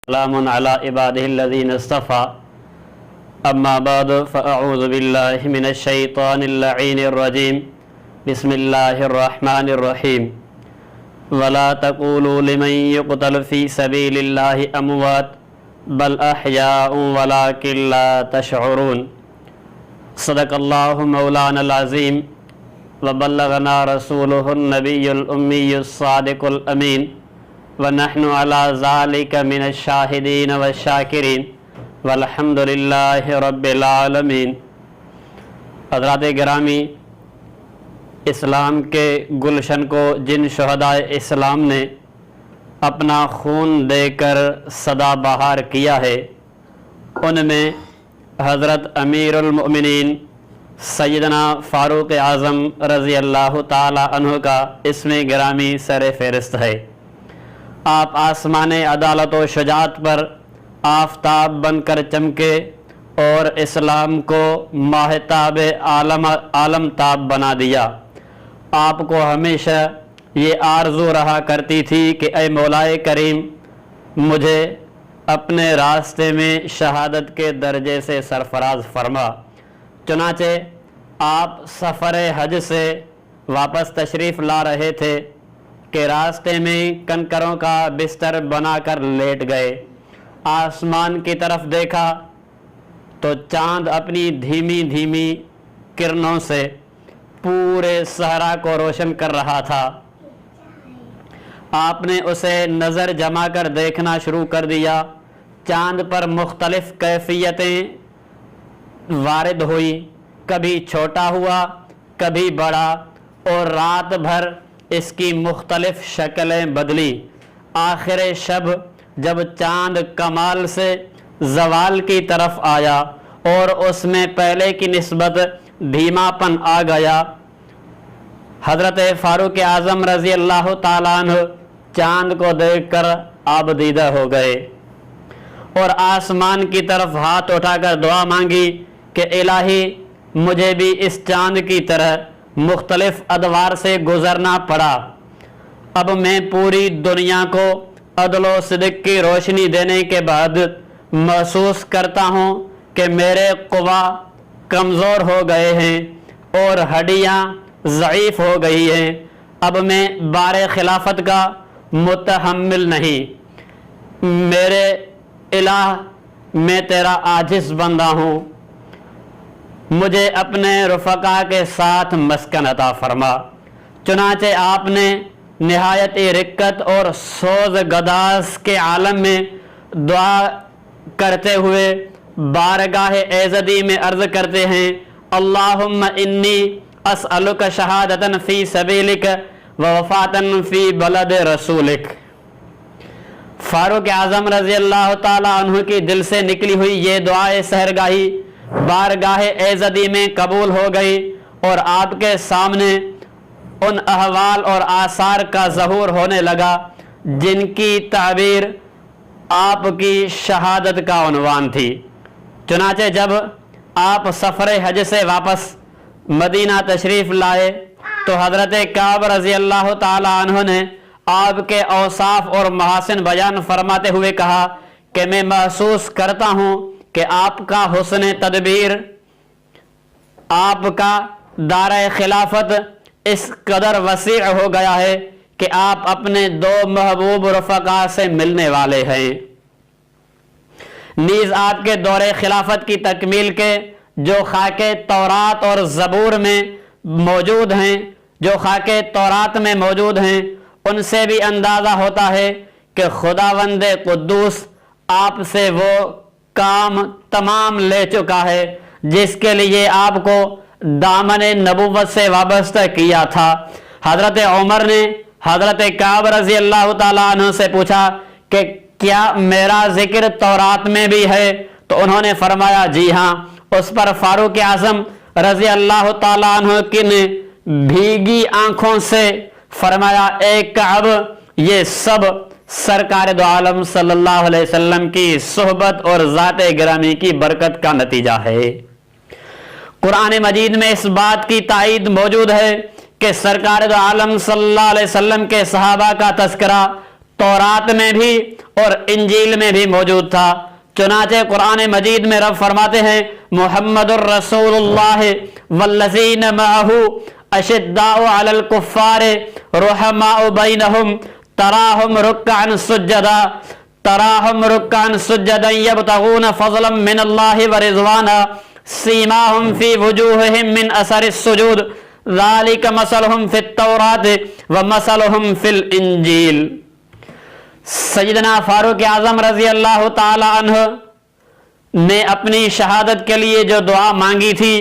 سلام علی عباده الذین اصطفى اما بعد فاعوذ باللہ من الشیطان اللعین الرجیم بسم اللہ الرحمن الرحیم ولا تقولوا لمن يقتل في سبيل الله اموات بل احیاء ولكن لا تشعرون صدق اللہ مولانا العظیم وبلغنا رسوله النبی الامی الصادق الامین ونحن على ذلك من الشاہدین والشاکرین والحمد للہ رب العالمین۔ حضرات گرامی، اسلام کے گلشن کو جن شہدائے اسلام نے اپنا خون دے کر سدا بہار کیا ہے، ان میں حضرت امیر المؤمنین سیدنا فاروق اعظم رضی اللہ تعالی عنہ کا اسم گرامی سر فہرست ہے۔ آپ آسمان عدالت و شجاعت پر آفتاب بن کر چمکے اور اسلام کو ماہتاب عالم تاب بنا دیا۔ آپ کو ہمیشہ یہ آرزو رہا کرتی تھی کہ اے مولائے کریم، مجھے اپنے راستے میں شہادت کے درجے سے سرفراز فرما۔ چنانچہ آپ سفر حج سے واپس تشریف لا رہے تھے کہ راستے میں کنکروں کا بستر بنا کر لیٹ گئے۔ آسمان کی طرف دیکھا تو چاند اپنی دھیمی دھیمی کرنوں سے پورے صحرا کو روشن کر رہا تھا۔ آپ نے اسے نظر جما کر دیکھنا شروع کر دیا۔ چاند پر مختلف کیفیتیں وارد ہوئی، کبھی چھوٹا ہوا، کبھی بڑا، اور رات بھر اس کی مختلف شکلیں بدلی۔ آخر شب جب چاند کمال سے زوال کی طرف آیا اور اس میں پہلے کی نسبت دھیما پن آ گیا، حضرت فاروق اعظم رضی اللہ تعالیٰ عنہ چاند کو دیکھ کر آبدیدہ ہو گئے اور آسمان کی طرف ہاتھ اٹھا کر دعا مانگی کہ الہی، مجھے بھی اس چاند کی طرح مختلف ادوار سے گزرنا پڑا۔ اب میں پوری دنیا کو عدل و صدق کی روشنی دینے کے بعد محسوس کرتا ہوں کہ میرے قوا کمزور ہو گئے ہیں اور ہڈیاں ضعیف ہو گئی ہیں۔ اب میں بار خلافت کا متحمل نہیں۔ میرے الہ، میں تیرا عاجز بندہ ہوں، مجھے اپنے رفقا کے ساتھ مسکن عطا فرما۔ چنانچہ آپ نے نہایت رقت اور سوز گداز کے عالم میں دعا کرتے ہوئے بارگاہ ایزدی میں عرض کرتے ہیں، اللہم انی اسألک شہادتاً فی سبیلک ووفاتاً فی بلد رسولک۔ فاروق اعظم رضی اللہ تعالیٰ عنہ کی دل سے نکلی ہوئی یہ دعائے سحرگاہی بارگاہ ایزدی میں قبول ہو گئی اور آپ کے سامنے ان احوال اور آثار کا ظہور ہونے لگا جن کی تعبیر آپ کی شہادت کا عنوان تھی۔ چنانچہ جب آپ سفر حج سے واپس مدینہ تشریف لائے تو حضرت کعب رضی اللہ تعالی عنہ نے آپ کے اوصاف اور محاسن بیان فرماتے ہوئے کہا کہ میں محسوس کرتا ہوں کہ آپ کا حسن تدبیر، آپ کا دائرہ خلافت اس قدر وسیع ہو گیا ہے کہ آپ اپنے دو محبوب رفقا سے ملنے والے ہیں۔ نیز آپ کے دور خلافت کی تکمیل کے جو خاک تورات اور زبور میں موجود ہیں، ان سے بھی اندازہ ہوتا ہے کہ خداوند قدوس آپ سے وہ کام تمام لے چکا ہے جس کے لیے آپ کو دامن نبوت سے وابستہ کیا تھا۔ حضرت عمر نے حضرت کعب رضی اللہ تعالیٰ عنہ سے پوچھا کہ کیا میرا ذکر تورات میں بھی ہے؟ تو انہوں نے فرمایا جی ہاں۔ اس پر فاروق اعظم رضی اللہ تعالیٰ عنہ کی نے بھیگی آنکھوں سے فرمایا، اے کعب، یہ سب سرکار دو عالم صلی اللہ علیہ وسلم کی صحبت اور ذات گرامی کی برکت کا نتیجہ ہے۔ قرآن مجید میں اس بات کی تائید موجود ہے کہ سرکار دو عالم صلی اللہ علیہ وسلم کے صحابہ کا تذکرہ تورات میں بھی اور انجیل میں بھی موجود تھا۔ چنانچہ قرآن مجید میں رب فرماتے ہیں محمد الرسول اللہ والذین معہ اشداء علی الکفار رحماء بینہم تراہم رکعا سجدا یبتغون فضلا من اللہ ورضوانا سیماہم فی وجوہہم من اثر السجود ذالک مثلہم فی التوراۃ ومثلہم فی الانجیل۔ سیدنا فاروق اعظم رضی اللہ تعالی عنہ نے اپنی شہادت کے لیے جو دعا مانگی تھی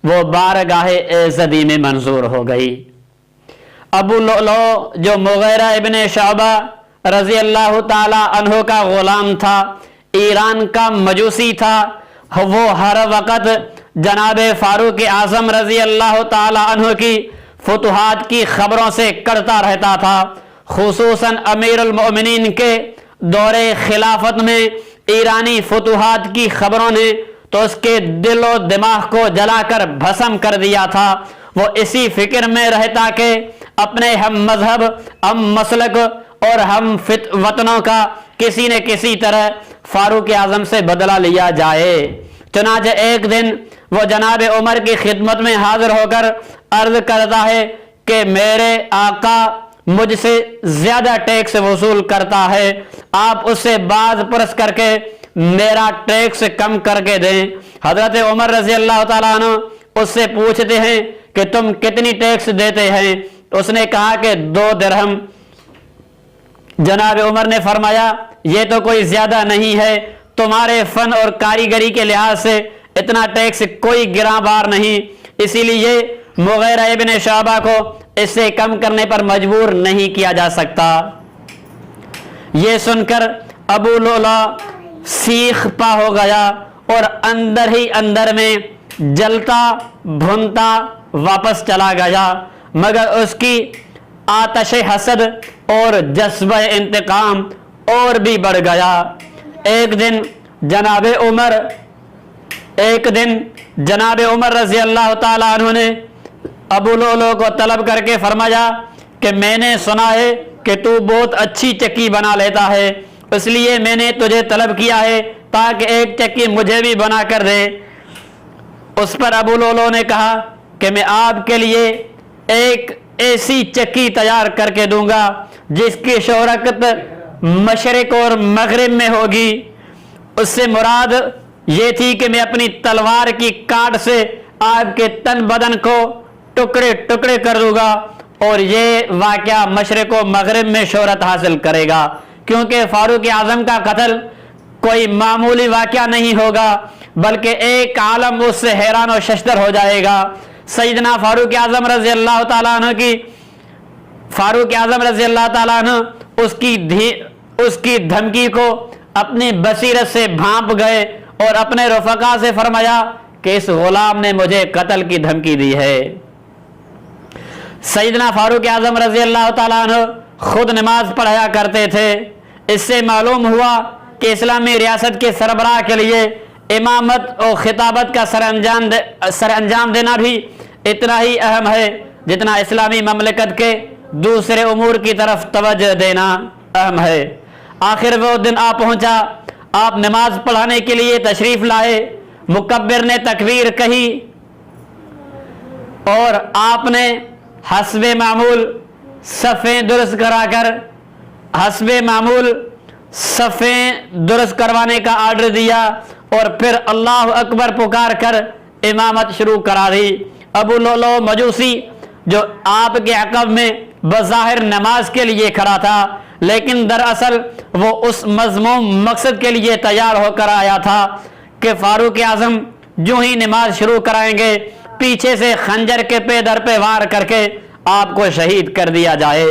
وہ بارگاہ ایزدی میں منظور ہو گئی۔ ابو لؤلؤ جو مغیرہ ابن شعبہ رضی اللہ تعالی عنہ کا غلام تھا، ایران کا مجوسی تھا، وہ ہر وقت جناب فاروق اعظم رضی اللہ تعالی عنہ کی فتوحات کی خبروں سے کڑتا رہتا تھا۔ خصوصاً امیر المؤمنین کے دور خلافت میں ایرانی فتوحات کی خبروں نے تو اس کے دل و دماغ کو جلا کر بھسم کر دیا تھا۔ وہ اسی فکر میں رہتا کہ اپنے ہم مذہب، ہم مسلک اور ہم وطنوں کا کسی نہ کسی طرح فاروق اعظم سے بدلہ لیا جائے۔ چنانچہ ایک دن وہ جناب عمر کی خدمت میں حاضر ہو کر عرض کرتا ہے کہ میرے آقا مجھ سے زیادہ ٹیکس وصول کرتا ہے، آپ اس سے باز پرس کر کے میرا ٹیکس کم کر کے دیں۔ حضرت عمر رضی اللہ تعالیٰ عنہ اس سے پوچھتے ہیں کہ تم کتنی ٹیکس دیتے ہیں؟ اس نے کہا کہ 2 درہم۔ جناب عمر نے فرمایا یہ تو کوئی زیادہ نہیں ہے، تمہارے فن اور کاریگری کے لحاظ سے اتنا ٹیکس کوئی گراں بار نہیں، اسی لیے مغیرہ ابن شعبہ کو اس سے کم کرنے پر مجبور نہیں کیا جا سکتا۔ یہ سن کر ابو لؤلؤ سیخ پا ہو گیا اور اندر ہی اندر میں جلتا بھنتا واپس چلا گیا، مگر اس کی آتش حسد اور جذبہ انتقام اور بھی بڑھ گیا۔ ایک دن جناب عمر رضی اللہ تعالیٰ عنہ نے ابو لؤلؤ کو طلب کر کے فرمایا کہ میں نے سنا ہے کہ تو بہت اچھی چکی بنا لیتا ہے، اس لیے میں نے تجھے طلب کیا ہے تاکہ ایک چکی مجھے بھی بنا کر دے۔ اس پر ابو لؤلؤ نے کہا کہ میں آپ کے لیے ایک ایسی چکی تیار کر کے دوں گا جس کی شہرت مشرق اور مغرب میں ہوگی۔ اس سے مراد یہ تھی کہ میں اپنی تلوار کی کاٹ سے آپ کے تن بدن کو ٹکڑے ٹکڑے کر دوں گا، اور یہ واقعہ مشرق و مغرب میں شہرت حاصل کرے گا، کیونکہ فاروق اعظم کا قتل کوئی معمولی واقعہ نہیں ہوگا بلکہ ایک عالم اس سے حیران و ششدر ہو جائے گا۔ سیدنا فاروق اعظم رضی اللہ تعالیٰ عنہ اس کی دھمکی کو اپنی بصیرت سے بھانپ گئے اور اپنے رفقا سے فرمایا کہ اس غلام نے مجھے قتل کی دھمکی دی ہے۔ سیدنا فاروق اعظم رضی اللہ تعالیٰ عنہ خود نماز پڑھایا کرتے تھے۔ اس سے معلوم ہوا کہ اسلامی ریاست کے سربراہ کے لیے امامت اور خطابت کا سر انجام دینا بھی اتنا ہی اہم ہے جتنا اسلامی مملکت کے دوسرے امور کی طرف توجہ دینا اہم ہے۔ آخر وہ دن آ پہنچا، آپ نماز پڑھانے کے لیے تشریف لائے، مکبر نے تکبیر کہی اور آپ نے حسب معمول صفیں درست کروانے کا آرڈر دیا اور پھر اللہ اکبر پکار کر امامت شروع کرا دی۔ ابو لؤلؤ مجوسی جو آپ کے عقب میں بظاہر نماز کے لیے کھڑا تھا، لیکن دراصل وہ اس مذموم مقصد کے لیے تیار ہو کر آیا تھا کہ فاروق اعظم جو ہی نماز شروع کرائیں گے پیچھے سے خنجر کے پہ در پہ وار کر کے آپ کو شہید کر دیا جائے۔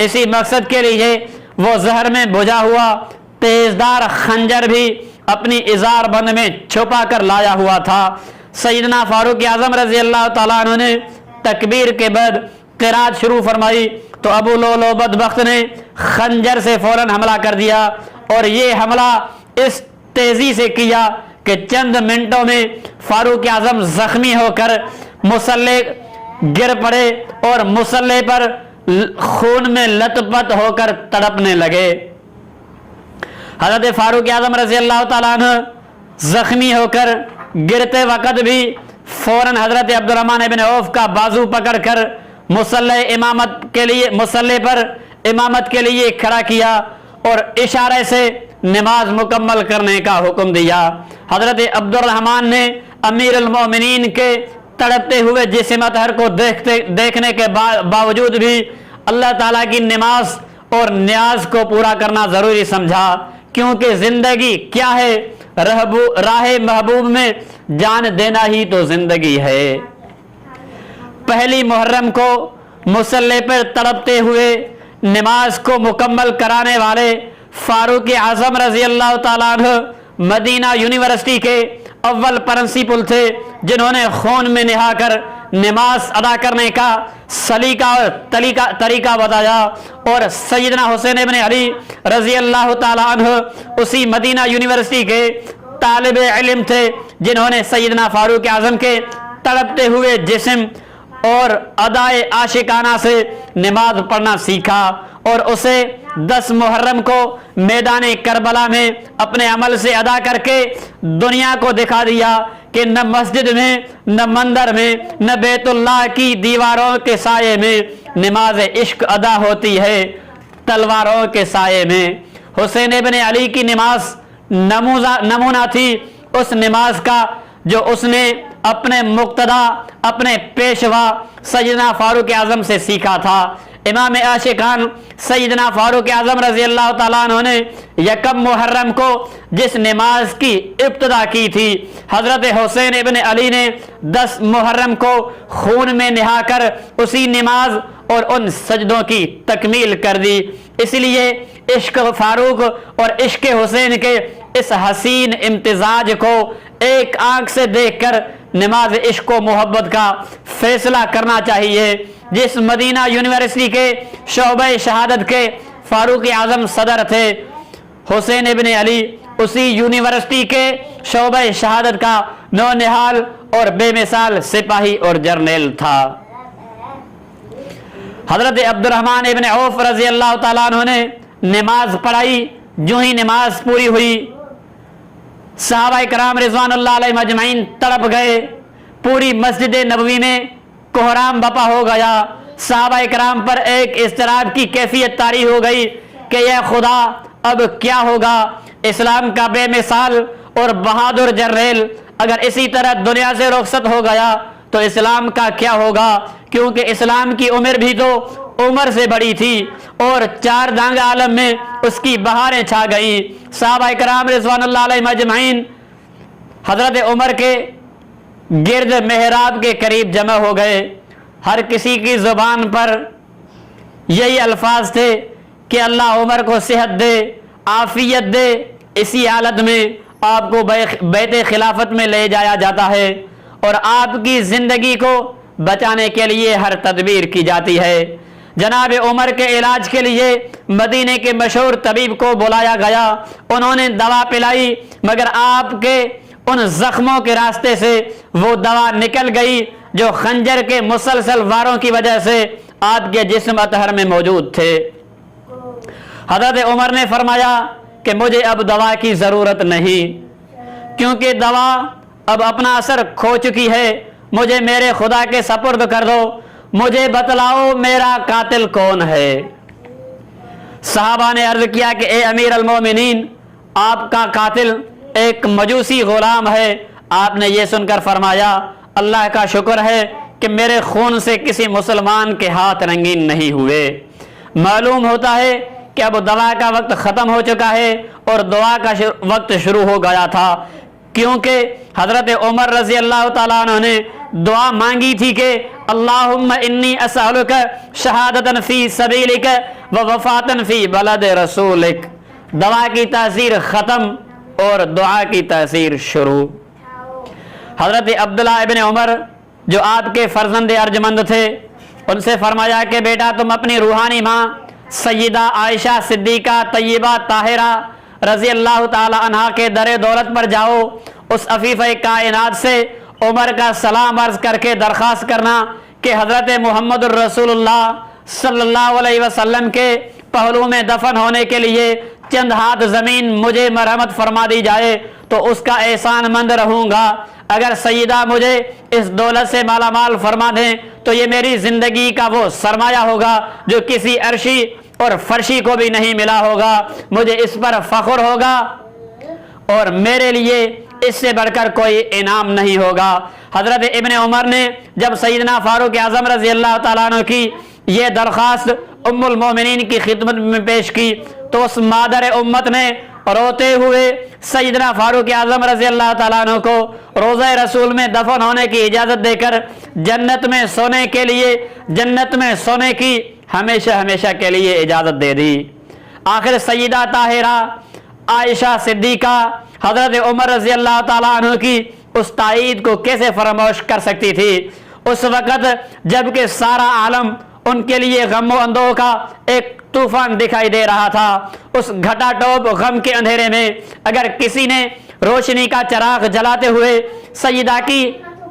اسی مقصد کے لیے وہ زہر میں بجھا ہوا تیزدار خنجر بھی اپنی ازار بند میں چھپا کر لایا ہوا تھا۔ سیدنا فاروق اعظم رضی اللہ تعالیٰ عنہ نے تکبیر کے بعد قرات شروع فرمائی تو ابو لؤلؤ بدبخت نے خنجر سے فوراً حملہ کر دیا، اور یہ حملہ اس تیزی سے کیا کہ چند منٹوں میں فاروق اعظم زخمی ہو کر مسلح گر پڑے اور مسلح پر خون میں لت پت ہو کر تڑپنے لگے۔ حضرت فاروق اعظم رضی اللہ تعالیٰ عنہ زخمی ہو کر گرتے وقت بھی فوراً حضرت عبد الرحمن ابن عوف کا بازو پکڑ کر مصلی پر امامت کے لیے کھڑا کیا اور اشارے سے نماز مکمل کرنے کا حکم دیا۔ حضرت عبد الرحمن نے امیر المومنین کے تڑپتے ہوئے جسم اطہر کو دیکھنے کے باوجود بھی اللہ تعالیٰ کی نماز اور نیاز کو پورا کرنا ضروری سمجھا، کیونکہ زندگی کیا ہے، راہ محبوب میں جان دینا ہی تو زندگی ہے۔ پہلی محرم کو مصلی پر تڑپتے ہوئے نماز کو مکمل کرانے والے فاروق اعظم رضی اللہ تعالیٰ عنہ مدینہ یونیورسٹی کے اول پرنسپل تھے، جنہوں نے خون میں نہا کر نماز ادا کرنے کا سلیقہ اور طریقہ بتایا، اور سیدنا حسین ابن علی رضی اللہ تعالیٰ عنہ اسی مدینہ یونیورسٹی کے طالب علم تھے، جنہوں نے سیدنا فاروق اعظم کے تڑپتے ہوئے جسم اور ادائے عاشقانہ سے نماز پڑھنا سیکھا، اور اسے 10 محرم کو میدان کربلا میں اپنے عمل سے ادا کر کے دنیا کو دکھا دیا کہ نہ مسجد میں، نہ مندر میں، نہ بیت اللہ کی دیواروں کے سائے میں نماز عشق ادا ہوتی ہے، تلواروں کے سائے میں۔ حسین ابن علی کی نماز نمونہ تھی اس نماز کا جو اس نے اپنے مقتدا، اپنے پیشوا سیدنا فاروق اعظم سے سیکھا تھا۔ امام عاشقان سیدنا فاروق اعظم رضی اللہ تعالیٰ عنہ نے یکم محرم کو جس نماز کی ابتدا کی تھی، حضرت حسین ابن علی نے 10 محرم کو خون میں نہا کر اسی نماز اور ان سجدوں کی تکمیل کر دی۔ اس لیے عشق فاروق اور عشق حسین کے اس حسین امتزاج کو ایک آنکھ سے دیکھ کر نماز عشق و محبت کا فیصلہ کرنا چاہیے۔ جس مدینہ یونیورسٹی کے شعبہ شہادت کے فاروق اعظم صدر تھے، حسین ابن علی اسی یونیورسٹی کے شعبہ شہادت کا نونہال اور بے مثال سپاہی اور جرنیل تھا۔ حضرت عبد الرحمن ابن عوف رضی اللہ تعالیٰ عنہ نے نماز پڑھائی۔ جو ہی نماز پوری ہوئی، صحابہ کرام رضوان اللہ علیہ مجمعین تڑپ گئے، پوری مسجد نبوی میں کوہرام بپا ہو گیا۔ صحابہ کرام پر ایک اضطراب کی کیفیت طاری ہو گئی کہ یا خدا اب کیا ہوگا، اسلام کا بے مثال اور بہادر جرنیل اگر اسی طرح دنیا سے رخصت ہو گیا تو اسلام کا کیا ہوگا، کیونکہ اسلام کی عمر بھی تو عمر سے بڑی تھی اور 4 دانگ عالم میں اس کی بہاریں چھا گئی۔ صحابہ کرام رضوان اللہ علیہ مجمعین حضرت عمر کے گرد محراب کے قریب جمع ہو گئے۔ ہر کسی کی زبان پر یہی الفاظ تھے کہ اللہ عمر کو صحت دے، عافیت دے، اسی حالت میں آپ کو بیت خلافت میں لے جایا جاتا ہے اور آپ کی زندگی کو بچانے کے لیے ہر تدبیر کی جاتی ہے۔ جناب عمر کے علاج کے لیے مدینے کے مشہور طبیب کو بلایا گیا، انہوں نے دوا پلائی، مگر آپ کے ان زخموں کے راستے سے وہ دوا نکل گئی جو خنجر کے مسلسل واروں کی وجہ سے آپ کے جسم اطہر میں موجود تھے۔ حضرت عمر نے فرمایا کہ مجھے اب دوا کی ضرورت نہیں، کیونکہ دوا اب اپنا اثر کھو چکی ہے، مجھے میرے خدا کے سپرد کر دو، مجھے بتلاؤ میرا قاتل کون ہے۔ صحابہ نے عرض کیا کہ اے امیر المومنین، آپ کا قاتل ایک مجوسی غلام ہے۔ آپ نے یہ سن کر فرمایا اللہ کا شکر ہے کہ میرے خون سے کسی مسلمان کے ہاتھ رنگین نہیں ہوئے۔ معلوم ہوتا ہے کہ اب دوا کا وقت ختم ہو چکا ہے اور دعا کا وقت شروع ہو گیا تھا، کیونکہ حضرت عمر رضی اللہ تعالیٰ عنہ نے دعا مانگی تھی کہ اللہم انی اسألک شہادتا فی سبیلک و وفاتا فی بلد رسولک۔ دعا کی تاثیر ختم اور دعا کی تاثیر شروع۔ حضرت عبداللہ ابن عمر جو آپ کے فرزند ارجمند تھے، ان سے فرمایا کہ بیٹا تم اپنی روحانی ماں سیدہ عائشہ صدیقہ طیبہ طاہرہ رضی اللہ تعالی عنہا کے در دولت پر جاؤ، اس عفیفہ کائنات سے عمر کا سلام عرض کر کے درخواست کرنا کہ حضرت محمد الرسول اللہ صلی اللہ علیہ وسلم کے پہلو میں دفن ہونے کے لیے چند ہاتھ زمین مجھے مرحمت فرما دی جائے تو اس کا احسان مند رہوں گا۔ اگر سیدہ مجھے اس دولت سے مالا مال فرما دیں تو یہ میری زندگی کا وہ سرمایہ ہوگا جو کسی عرشی اور فرشی کو بھی نہیں ملا ہوگا، مجھے اس پر فخر ہوگا اور میرے لیے اس سے بڑھ کر کوئی انعام نہیں ہوگا۔ حضرت ابن عمر نے جب سیدنا فاروق اعظم رضی اللہ تعالیٰ عنہ کی یہ درخواست ام المومنین کی خدمت میں پیش کی تو اس مادر امت نے روتے ہوئے سیدنا فاروق اعظم رضی اللہ تعالیٰ عنہ کو روضہ رسول میں دفن ہونے کی اجازت دے کر جنت میں سونے کی ہمیشہ ہمیشہ کے لیے اجازت دے دی۔ آخر سیدہ طاہرہ عائشہ صدیقہ حضرت عمر رضی اللہ تعالیٰ عنہ کی اس تائید کو کیسے فراموش کر سکتی تھی؟ اس وقت جب کہ سارا عالم ان کے لیے غم و اندوہ کا ایک طوفان دکھائی دے رہا تھا، اس گھٹا ٹوپ غم کے اندھیرے میں اگر کسی نے روشنی کا چراغ جلاتے ہوئے سیدہ کی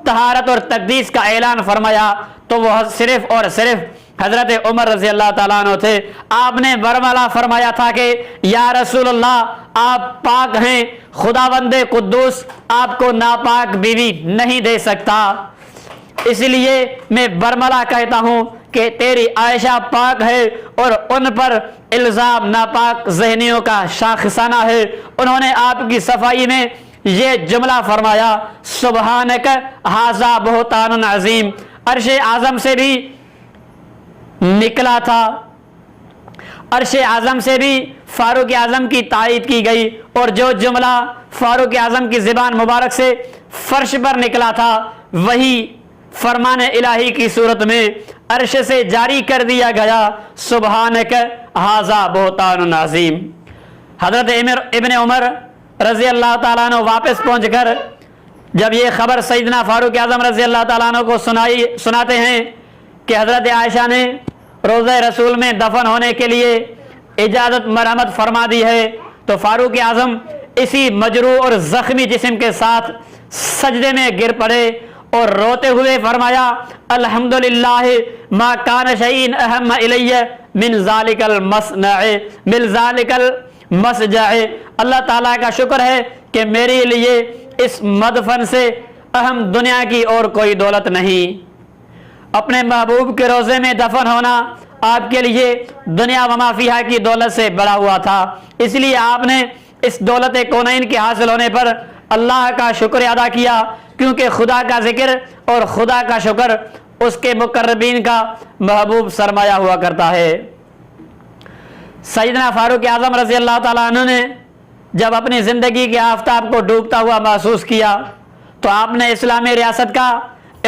طہارت اور تقدیس کا اعلان فرمایا تو وہ صرف اور صرف حضرت عمر رضی اللہ تعالیٰ عنہ تھے۔ آپ نے برملا فرمایا تھا کہ یا رسول اللہ آپ پاک ہیں، خداوند قدوس آپ کو ناپاک بیوی نہیں دے سکتا، اس لیے میں برملا کہتا ہوں کہ تیری عائشہ پاک ہے اور ان پر الزام ناپاک ذہنیوں کا شاخسانہ ہے۔ انہوں نے آپ کی صفائی میں یہ جملہ فرمایا سبحانک ھذا بہتان عظیم، عرش اعظم سے بھی نکلا تھا، عرش اعظم سے بھی فاروق اعظم کی تائید کی گئی اور جو جملہ فاروق اعظم کی زبان مبارک سے فرش پر نکلا تھا وہی فرمان الہی کی صورت میں عرش سے جاری کر دیا گیا سبحانک ھذا بہتان عظیم۔ حضرت ابن عمر رضی اللہ تعالیٰ عنہ واپس پہنچ کر جب یہ خبر سیدنا فاروق اعظم رضی اللہ تعالیٰ عنہ کو سناتے ہیں کہ حضرت عائشہ نے روضہ رسول میں دفن ہونے کے لیے اجازت مرحمت فرما دی ہے تو فاروق اعظم اسی مجروح اور زخمی جسم کے ساتھ سجدے میں گر پڑے اور روتے ہوئے فرمایا الحمدللہ ما کان شیء اہم الی من ذالک المسجع، اللہ تعالیٰ کا شکر ہے کہ میرے لیے اس مدفن سے اہم دنیا کی اور کوئی دولت نہیں۔ اپنے محبوب کے روزے میں دفن ہونا آپ کے لیے دنیا و ما فیہا کی دولت سے بڑا ہوا تھا، اس لیے آپ نے اس دولت کونین کے حاصل ہونے پر اللہ کا شکر ادا کیا، کیونکہ خدا کا ذکر اور خدا کا شکر اس کے مقربین کا محبوب سرمایہ ہوا کرتا ہے۔ سیدنا فاروق اعظم رضی اللہ تعالیٰ عنہ نے جب اپنی زندگی کے آفتاب کو ڈوبتا ہوا محسوس کیا تو آپ نے اسلامی ریاست کا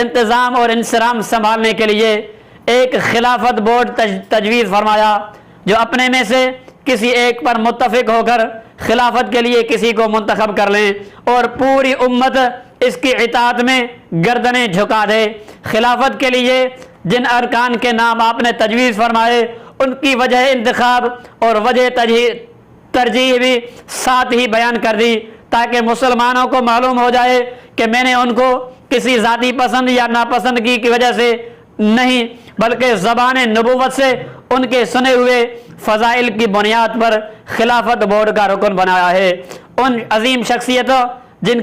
انتظام اور انصرام سنبھالنے کے لیے ایک خلافت بورڈ تجویز فرمایا جو اپنے میں سے کسی ایک پر متفق ہو کر خلافت کے لیے کسی کو منتخب کر لیں اور پوری امت اس کی اطاعت میں گردنیں جھکا دے۔ خلافت کے لیے جن ارکان کے نام آپ نے تجویز فرمائے ان کی وجہ انتخاب اور وجہ ترجیح بھی ساتھ ہی بیان کر دی تاکہ مسلمانوں کو معلوم ہو جائے کہ میں نے ان کو کسی ذاتی پسند یا ناپسندگی کی وجہ سے نہیں بلکہ زبان نبوت سے ان کے سنے ہوئے فضائل کی بنیاد پر خلافت بورڈ کا رکن بنایا ہے۔ ان عظیم شخصیتوں جن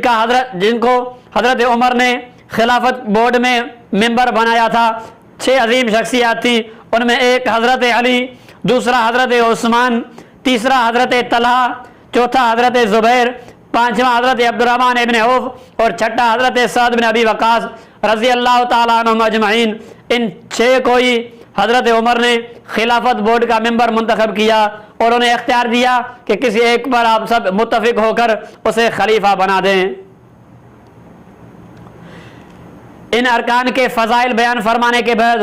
کو حضرت عمر نے خلافت بورڈ میں ممبر بنایا تھا، 6 عظیم شخصیات تھیں، ان میں ایک حضرت علی، دوسرا حضرت عثمان، تیسرا حضرت طلحہ، چوتھا حضرت زبیر، پانچواں حضرت عبدالرحمن ابن عوف اور چھٹا حضرت سعد بن ابی وقاص رضی اللہ تعالیٰ عنہم اجمعین۔ ان 6 کو ہی حضرت عمر نے خلافت بورڈ کا ممبر منتخب کیا اور انہیں اختیار دیا کہ کسی ایک پر آپ سب متفق ہو کر اسے خلیفہ بنا دیں۔ ان ارکان کے فضائل بیان فرمانے کے بعد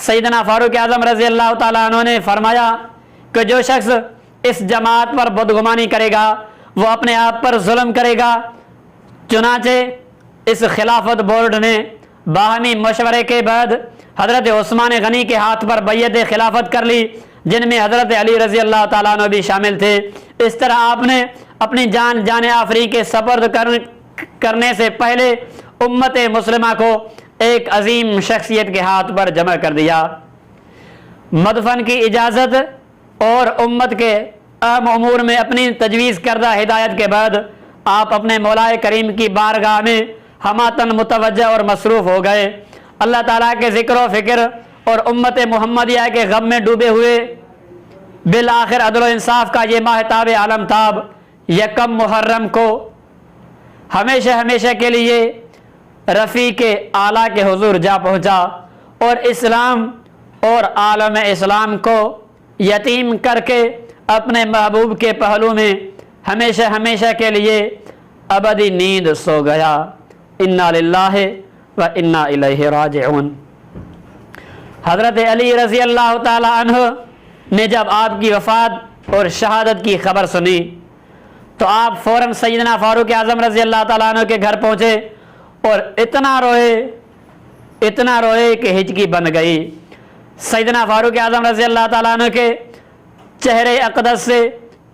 سیدنا فاروق اعظم رضی اللہ تعالیٰ عنہ نے فرمایا کہ جو شخص اس جماعت پر بدگمانی کرے گا وہ اپنے آپ پر ظلم کرے گا۔ چنانچہ اس خلافت بورڈ نے باہمی مشورے کے بعد حضرت عثمان غنی کے ہاتھ پر بیعت خلافت کر لی، جن میں حضرت علی رضی اللہ تعالیٰ عنہ بھی شامل تھے۔ اس طرح آپ نے اپنی جان آفری کے سپرد کرنے سے پہلے امت مسلمہ کو ایک عظیم شخصیت کے ہاتھ پر جمع کر دیا۔ مدفن کی اجازت اور امت کے اہم امور میں اپنی تجویز کردہ ہدایت کے بعد آپ اپنے مولا کریم کی بارگاہ میں ہماتن متوجہ اور مصروف ہو گئے۔ اللہ تعالیٰ کے ذکر و فکر اور امت محمدیہ کے غم میں ڈوبے ہوئے بالآخر عدل و انصاف کا یہ ماہتاب عالم تاب یکم محرم کو ہمیشہ ہمیشہ کے لیے رفیق اعلیٰ کے حضور جا پہنچا اور اسلام اور عالم اسلام کو یتیم کر کے اپنے محبوب کے پہلو میں ہمیشہ ہمیشہ کے لیے ابدی نیند سو گیا۔ انا للہ و انا الیہ راجعون۔ حضرت علی رضی اللہ تعالی عنہ نے جب آپ کی وفات اور شہادت کی خبر سنی تو آپ فوراً سیدنا فاروق اعظم رضی اللہ تعالیٰ عنہ کے گھر پہنچے اور اتنا روئے کہ ہچکی بن گئی۔ سیدنا فاروق اعظم رضی اللہ تعالیٰ عنہ کے چہرے اقدس سے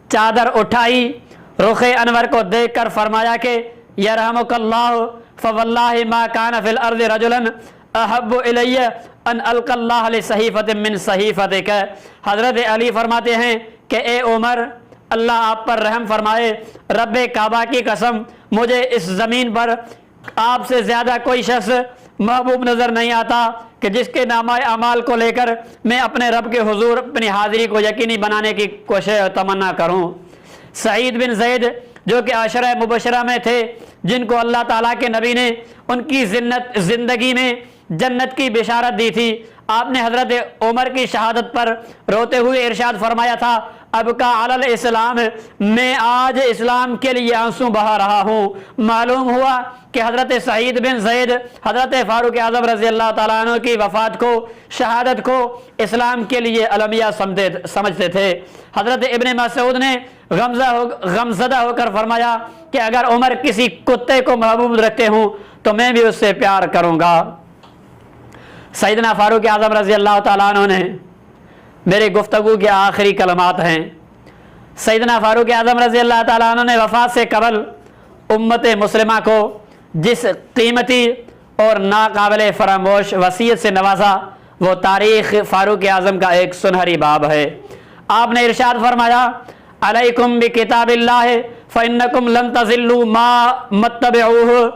چادر اٹھائی، رخ انور کو دیکھ کر فرمایا کہ یرحمک اللہ فواللہ ما کان فی الارض رجلا احب الی ان القی اللہ لصحیفۃ من صحیفتک۔ حضرت علی فرماتے ہیں کہ اے عمر، اللہ آپ پر رحم فرمائے، رب کعبہ کی قسم مجھے اس زمین پر آپ سے زیادہ کوئی شخص محبوب نظر نہیں آتا کہ جس کے نامہ اعمال کو لے کر میں اپنے رب کے حضور اپنی حاضری کو یقینی بنانے کی کوشش اور تمنا کروں۔ سعید بن زید جو کہ عشرہ مبشرہ میں تھے، جن کو اللہ تعالیٰ کے نبی نے ان کی زندگی میں جنت کی بشارت دی تھی، آپ نے حضرت عمر کی شہادت پر روتے ہوئے ارشاد فرمایا تھا اب کا علی الاسلام، میں آج اسلام کے لیے آنسو بہا رہا ہوں۔ معلوم ہوا کہ حضرت سعید بن زید حضرت فاروق اعظم رضی اللہ تعالیٰ عنہ کی وفات کو، شہادت کو اسلام کے لیے المیہ سمجھتے تھے۔ حضرت ابن مسعود نے غمزدہ ہو کر فرمایا کہ اگر عمر کسی کتے کو محبوب رکھتے ہوں تو میں بھی اس سے پیار کروں گا۔ سیدنا فاروق اعظم رضی اللہ تعالیٰ عنہ نے میری گفتگو کے آخری کلمات ہیں۔ سیدنا فاروق اعظم رضی اللہ تعالیٰ عنہ نے وفات سے قبل امت مسلمہ کو جس قیمتی اور ناقابل فراموش وصیت سے نوازا وہ تاریخ فاروق اعظم کا ایک سنہری باب ہے۔ آپ نے ارشاد فرمایا علیکم بکتاب اللہ فإنکم لن تضلوا ما اتبعوہ،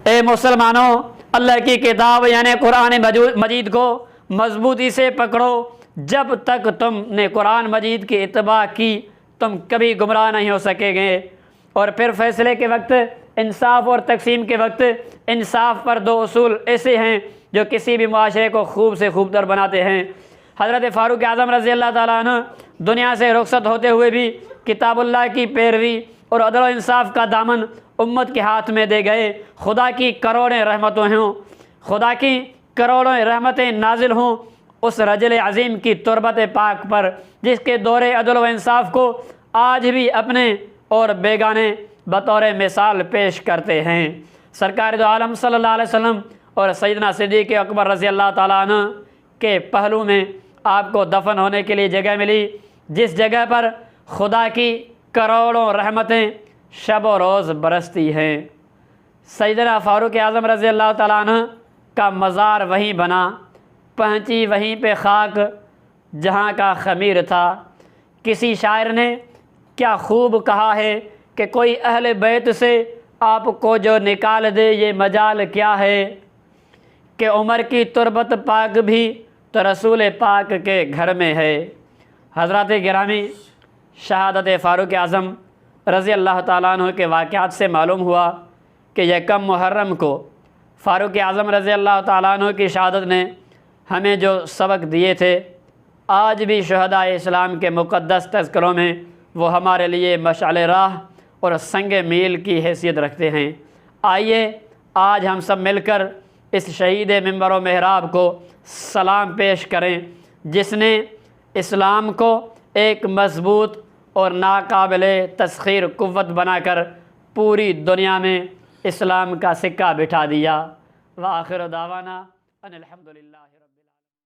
اے مسلمانوں اللہ کی کتاب یعنی قرآن مجید کو مضبوطی سے پکڑو، جب تک تم نے قرآن مجید کی اتباع کی تم کبھی گمراہ نہیں ہو سکے گے۔ اور پھر فیصلے کے وقت، انصاف اور تقسیم کے وقت انصاف پر دو اصول ایسے ہیں جو کسی بھی معاشرے کو خوب سے خوب تر بناتے ہیں۔ حضرت فاروق اعظم رضی اللہ تعالیٰ عنہ دنیا سے رخصت ہوتے ہوئے بھی کتاب اللہ کی پیروی اور عدل و انصاف کا دامن امت کے ہاتھ میں دے گئے۔ خدا کی کروڑوں رحمتیں نازل ہوں اس رجل عظیم کی تربت پاک پر جس کے دور عدل و انصاف کو آج بھی اپنے اور بیگانے بطور مثال پیش کرتے ہیں۔ سرکار دو عالم صلی اللہ علیہ وسلم اور سیدنا صدیق اکبر رضی اللہ تعالیٰ عنہ کے پہلو میں آپ کو دفن ہونے کے لیے جگہ ملی، جس جگہ پر خدا کی کروڑوں رحمتیں شب و روز برستی ہیں۔ سیدنا فاروق اعظم رضی اللہ تعالیٰ عنہ کا مزار وہیں بنا، پہنچی وہیں پہ خاک جہاں کا خمیر تھا۔ کسی شاعر نے کیا خوب کہا ہے کہ کوئی اہل بیت سے آپ کو جو نکال دے یہ مجال کیا ہے، کہ عمر کی تربت پاک بھی تو رسول پاک کے گھر میں ہے۔ حضرات گرامی، شہادت فاروق اعظم رضی اللہ تعالیٰ عنہ کے واقعات سے معلوم ہوا کہ یکم محرم کو فاروق اعظم رضی اللہ تعالیٰ عنہ کی شہادت نے ہمیں جو سبق دیے تھے آج بھی شہدائے اسلام کے مقدس تذکروں میں وہ ہمارے لیے مشعل راہ اور سنگ میل کی حیثیت رکھتے ہیں۔ آئیے آج ہم سب مل کر اس شہید منبر و محراب کو سلام پیش کریں جس نے اسلام کو ایک مضبوط اور ناقابل تسخیر قوت بنا کر پوری دنیا میں اسلام کا سکہ بٹھا دیا۔ وآخر دعوانا ان الحمدللہ۔